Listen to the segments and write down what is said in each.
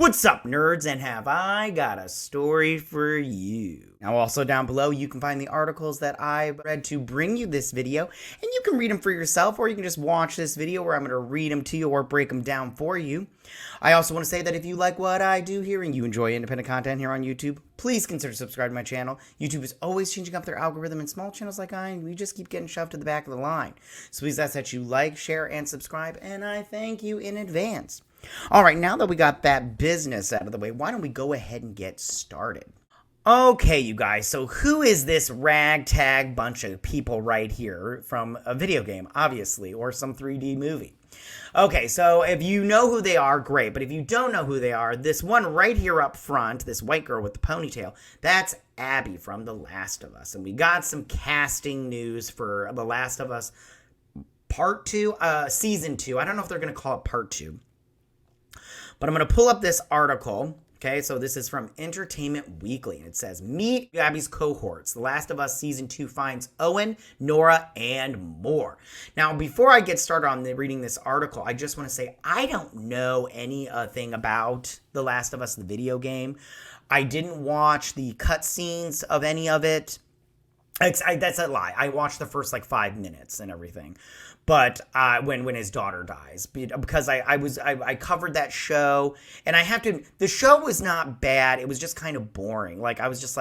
What's up, nerds, and have I got a story for you. Now, also down below, you can find the articles that I read to bring you this video, and you can read them for yourself, or you can just watch this video where I'm going to read them to you or break them down for you. I also want to say that if you like what I do here and you enjoy independent content here on YouTube, please consider subscribing to my channel. YouTube is always changing up their algorithm, and small channels like mine, we just keep getting shoved to the back of the line. So please ask that you like, share, and subscribe, and I thank you in advance. All right, now that we got that business out of the way, why don't we go ahead and get started? Okay, you guys, so who is this ragtag bunch of people right here from a video game, obviously, or some 3D movie? Okay, so if you know who they are, great, but if you don't know who they are, this one right here up front, this white girl with the ponytail, that's Abby from The Last of Us, and we got some casting news for The Last of Us Part 2, Season 2. I don't know if they're going to call it Part 2. But I'm going to pull up this article, okay? So this is from Entertainment Weekly, and it says, Meet Abby's cohorts. The Last of Us Season 2 finds Owen, Nora, and more. Now, before I get started on reading this article, I just want to say I don't know anything about The Last of Us, the video game. I didn't watch the cutscenes of any of it. That's a lie. I watched the first, 5 minutes and everything. But when his daughter dies, because I covered that show, and I have to. The show was not bad. It was just kind of boring. I was just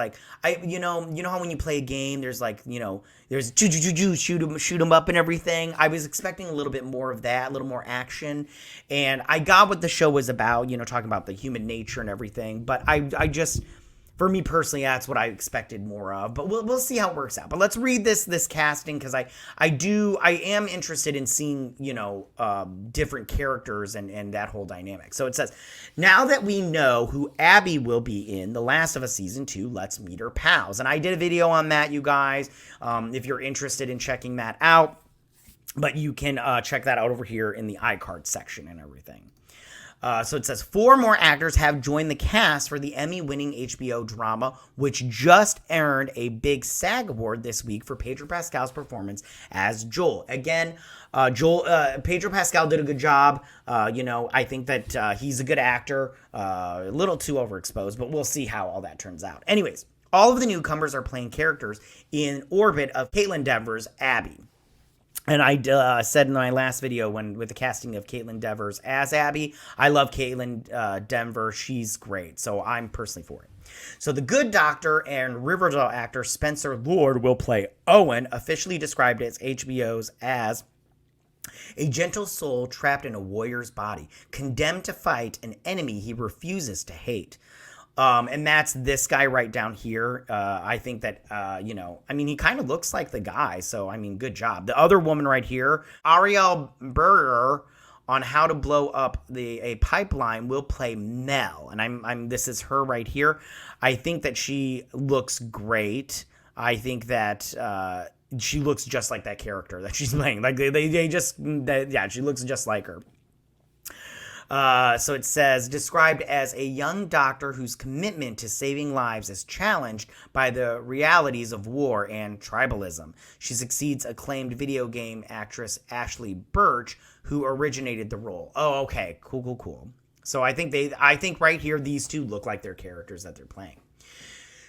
you know how when you play a game, there's there's shoot 'em up and everything. I was expecting a little bit more of that, a little more action, and I got what the show was about. Talking about the human nature and everything. But I just. For me personally, that's what I expected more of, but we'll see how it works out. But let's read this casting, because I am interested in seeing different characters and that whole dynamic. So it says, now that we know who Abby will be in The Last of Us Season 2, let's meet her pals. And I did a video on that, you guys, if you're interested in checking that out. But you can check that out over here in the iCard section and everything. So it says 4 more actors have joined the cast for the Emmy-winning HBO drama, which just earned a big SAG award this week for Pedro Pascal's performance as Joel. Again, Pedro Pascal did a good job. I think that he's a good actor, a little too overexposed, but we'll see how all that turns out. Anyways, all of the newcomers are playing characters in orbit of Caitlin Dever's Abby. And I said in my last video with the casting of Caitlin Devers as Abby, I love Caitlin Dever. She's great, so I'm personally for it. So the Good Doctor and Riverdale actor Spencer Lord will play Owen, officially described as HBO's as a gentle soul trapped in a warrior's body, condemned to fight an enemy he refuses to hate. And that's this guy right down here. I think that, he kind of looks like the guy. So, good job. The other woman right here, Ariel Berger, on How to Blow Up a Pipeline, will play Mel. And this is her right here. I think that she looks great. I think that, she looks just like that character that she's playing. She looks just like her. So it says, described as a young doctor whose commitment to saving lives is challenged by the realities of war and tribalism. She succeeds acclaimed video game actress Ashley Birch, who originated the role. Oh, okay. Cool. So I think right here, these two look like their characters that they're playing.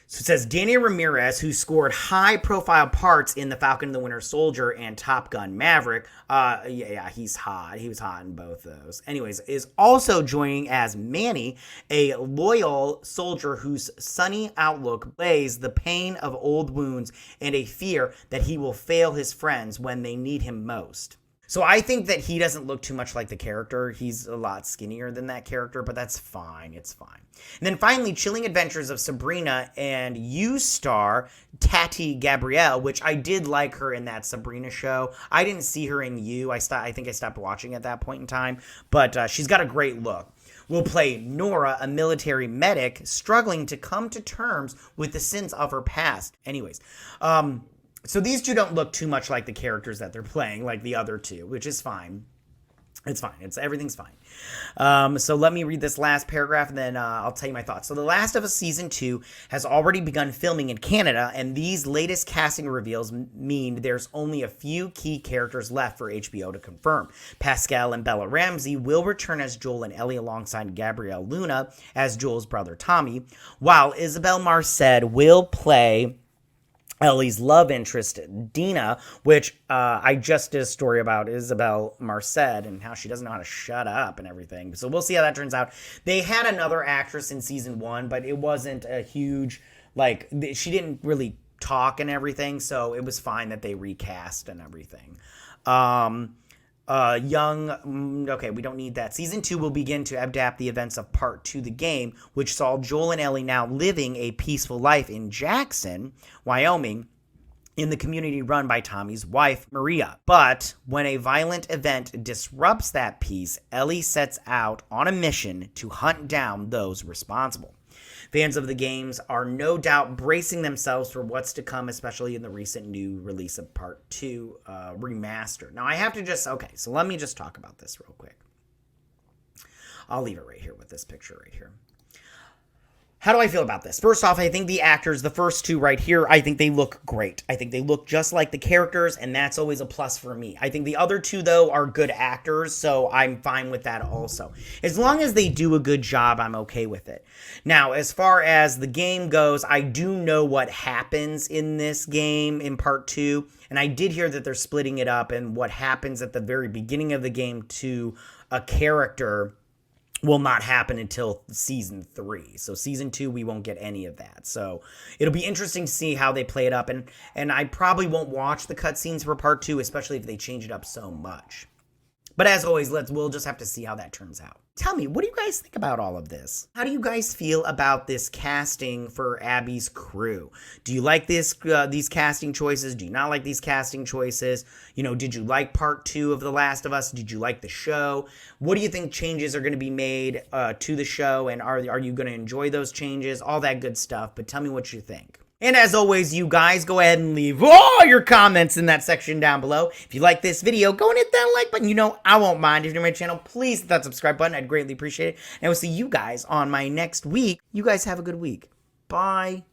So it says, Danny Ramirez, who scored high-profile parts in The Falcon and the Winter Soldier and Top Gun Maverick, he's hot. He was hot in both those. Anyways, is also joining as Manny, a loyal soldier whose sunny outlook lays the pain of old wounds and a fear that he will fail his friends when they need him most. So I think that he doesn't look too much like the character. He's a lot skinnier than that character, but that's fine. It's fine. And then finally, Chilling Adventures of Sabrina and You star Tati Gabrielle, which I did like her in that Sabrina show. I didn't see her in You. I think I stopped watching at that point in time, but she's got a great look. Will play Nora, a military medic struggling to come to terms with the sins of her past. Anyways, so these two don't look too much like the characters that they're playing, like the other two, which is fine. It's fine. Everything's fine. So let me read this last paragraph and then I'll tell you my thoughts. So The Last of Us Season 2 has already begun filming in Canada, and these latest casting reveals mean there's only a few key characters left for HBO to confirm. Pascal and Bella Ramsey will return as Joel and Ellie alongside Gabrielle Luna as Joel's brother Tommy, while Isabel Marced will play Ellie's love interest, Dina, which I just did a story about Isabel Marced and how she doesn't know how to shut up and everything. So we'll see how that turns out. They had another actress in season 1, but it wasn't a huge, like, she didn't really talk and everything, so it was fine that they recast and everything. Okay, we don't need that. Season 2 will begin to adapt the events of Part 2, the game, which saw Joel and Ellie now living a peaceful life in Jackson, Wyoming, in the community run by Tommy's wife, Maria. But when a violent event disrupts that peace, Ellie sets out on a mission to hunt down those responsible. Fans of the games are no doubt bracing themselves for what's to come, especially in the recent new release of Part 2 remaster. Now, I have to so let me just talk about this real quick. I'll leave it right here with this picture right here. How do I feel about this? First off, I think the actors, the first two right here, I think they look great. I think they look just like the characters, and that's always a plus for me. I think the other two, though, are good actors, so I'm fine with that also. As long as they do a good job, I'm okay with it. Now, as far as the game goes, I do know what happens in this game in Part 2, and I did hear that they're splitting it up, and what happens at the very beginning of the game to a character will not happen until season 3. So season 2, we won't get any of that. So it'll be interesting to see how they play it up. And I probably won't watch the cutscenes for Part 2, especially if they change it up so much. But as always, we'll just have to see how that turns out. Tell me, what do you guys think about all of this? How do you guys feel about this casting for Abby's crew? Do you like these casting choices? Do you not like these casting choices? You know, did you like Part 2 of The Last of Us? Did you like the show? What do you think changes are going to be made to the show? And are you going to enjoy those changes? All that good stuff. But tell me what you think. And as always, you guys, go ahead and leave all your comments in that section down below. If you like this video, go and hit that like button. You know I won't mind. If you're new to my channel, please hit that subscribe button. I'd greatly appreciate it. And I will see you guys on my next week. You guys have a good week. Bye.